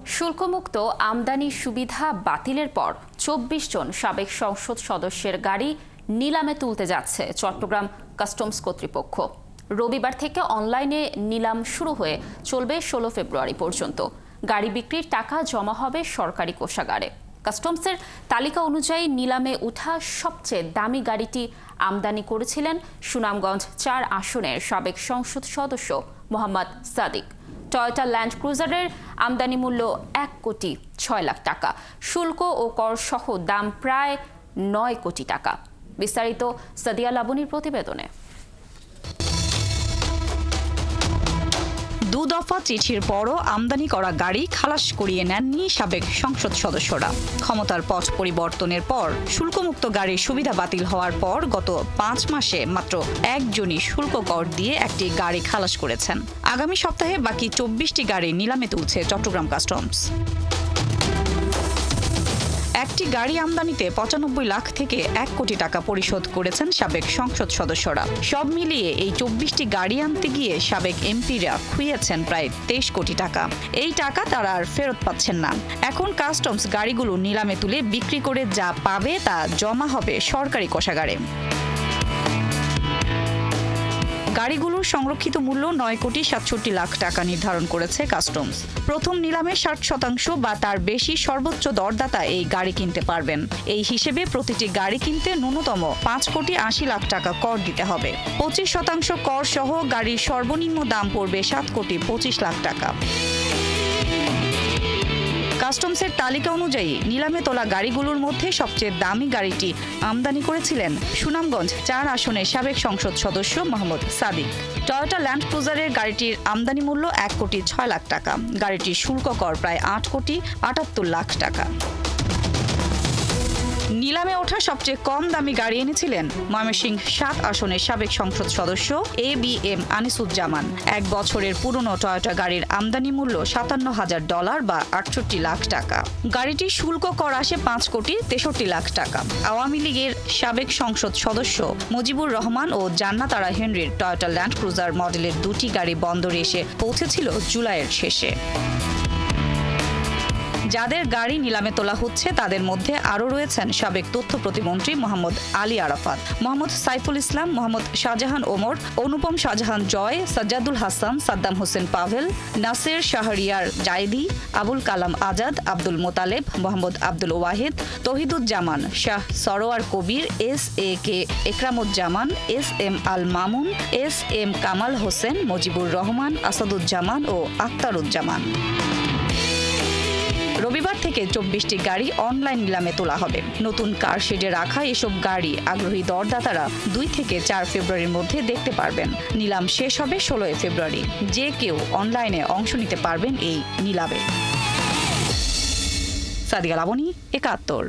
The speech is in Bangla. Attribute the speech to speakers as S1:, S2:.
S1: শুল্কমুক্ত আমদানি সুবিধা বাতিলের পর ২৪ জন সাবেক সংসদ সদস্যের গাড়ি নিলামে তুলতে যাচ্ছে চট্টগ্রাম কাস্টমস কর্তৃপক্ষ। রবিবার থেকে অনলাইনে নিলাম শুরু হয়ে চলবে ১৬ ফেব্রুয়ারি পর্যন্ত। গাড়ি বিক্রির টাকা জমা হবে সরকারি কোষাগারে। কাস্টমসের তালিকা অনুযায়ী নিলামে উঠা সবচেয়ে দামি গাড়িটি আমদানি করেছিলেন সুনামগঞ্জ ৪ আসনের সাবেক সংসদ সদস্য মোহাম্মদ সাদিক। টয়োটা ল্যান্ড ক্রুজারের আমদানি মূল্য ১,৬,০০,০০০ টাকা, শুল্ক ও কর সহ দাম প্রায় ৯ কোটি টাকা। বিস্তারিত সাদিয়া লাবনীর প্রতিবেদনে।
S2: দুদফা চিঠির পরও আমদানি করা গাড়ি খালাস করিয়ে নেননি সাবেক সংসদ সদস্যরা। ক্ষমতার পথ পরিবর্তনের পর শুল্কমুক্ত গাড়ির সুবিধা বাতিল হওয়ার পর গত ৫ মাসে মাত্র একজনই শুল্ক কর দিয়ে একটি গাড়ি খালাস করেছেন। আগামী সপ্তাহে বাকি ২৪টি গাড়ি নিলামে তুলছে চট্টগ্রাম কাস্টমস। একটি গাড়ি আমদানিতে ৯৫ লাখ থেকে ১ কোটি টাকা পরিশোধ করেছেন সাবেক সংসদ সদস্যরা। সব মিলিয়ে এই ২৪টি গাড়ি আনতে গিয়ে সাবেক এমপিরা খুইয়েছেন প্রায় ২৩ কোটি টাকা। এই টাকা তারা আর ফেরত পাচ্ছেন না। এখন কাস্টমস গাড়িগুলো নিলামে তুলে বিক্রি করে যা পাবে তা জমা হবে সরকারি কোষাগারে। গাড়িগুলোর সংরক্ষিত মূল্য ৯,৬৭,০০,০০০ টাকা নির্ধারণ করেছে কাস্টমস। প্রথম নিলামে ৬০% বা তার বেশি সর্বোচ্চ দরদাতা এই গাড়ি কিনতে পারবেন। এই হিসেবে প্রতিটি গাড়ি কিনতে ন্যূনতম ৫,৮০,০০,০০০ টাকা কর দিতে হবে। ২৫% কর সহ গাড়ির সর্বনিম্ন দাম পড়বে ৭,২৫,০০,০০০ টাকা। কাস্টমসের তালিকা অনুযায়ী নিলামে তোলা গাড়িগুলোর মধ্যে সবচেয়ে দামি গাড়িটি আমদানি করেছিলেন সুনামগঞ্জ ৪ আসনের সাবেক সংসদ সদস্য মোহাম্মদ সাদিক। টয়োটা ল্যান্ড ক্রুজারের গাড়িটির আমদানি মূল্য ১,৬,০০,০০০ টাকা। গাড়িটির শুল্ক কর প্রায় ৮,৭৮,০০,০০০ টাকা। নিলামে ওঠা সবচেয়ে কম দামি গাড়ি এনেছিলেন ময়মনসিংহ ৭ আসনের সাবেক সংসদ সদস্য ABM আনিসুজ্জামান। ১ বছরের পুরনো টয়োটা গাড়ির আমদানি মূল্য $৫৭,০০০ বা ৬৮ লাখ টাকা। গাড়িটির শুল্ক কর আসে ৫,৬৩,০০,০০০ টাকা। আওয়ামী লীগের সাবেক সংসদ সদস্য মুজিবুর রহমান ও জান্নাত আরা হেনরির টয়োটা ল্যান্ড ক্রুজার মডেলের দুটি গাড়ি বন্দরে এসে পৌঁছেছিল জুলাইয়ের শেষে। যাদের গাড়ি নিলামে তোলা হচ্ছে তাদের মধ্যে আরও রয়েছেন সাবেক তথ্য প্রতিমন্ত্রী মোহাম্মদ আলী আরাফাত, মোহাম্মদ সাইফুল ইসলাম, মোহাম্মদ শাহজাহান ওমর, অনুপম শাহজাহান জয়, সাজ্জাদুল হাসান, সাদ্দাম হোসেন পাভেল, নাসের শাহরিয়ার জায়েদি, আবুল কালাম আজাদ, আব্দুল মোতালেব, মোহাম্মদ আব্দুল ওয়াহিদ, তহিদুজ্জামান, শাহ সরোয়ার কবির, SAK Ekramuzzaman, SM Al Mamun, SM Kamal Hossain, Mujibur Rahman, Asaduzzaman ও আক্তারুজ্জামান। রবিবার থেকে ২৪টি গাড়ি অনলাইন নিলামে তোলা হবে। নতুন কারশেডে রাখা এসব গাড়ি আগ্রহী দরদাতারা ২ থেকে ৪ ফেব্রুয়ারির মধ্যে দেখতে পারবেন। নিলাম শেষ হবে ১৬ ফেব্রুয়ারি। যে কেউ অনলাইনে অংশ নিতে পারবেন এই নিলামে। সাদিয়া লাবনী, ৭১।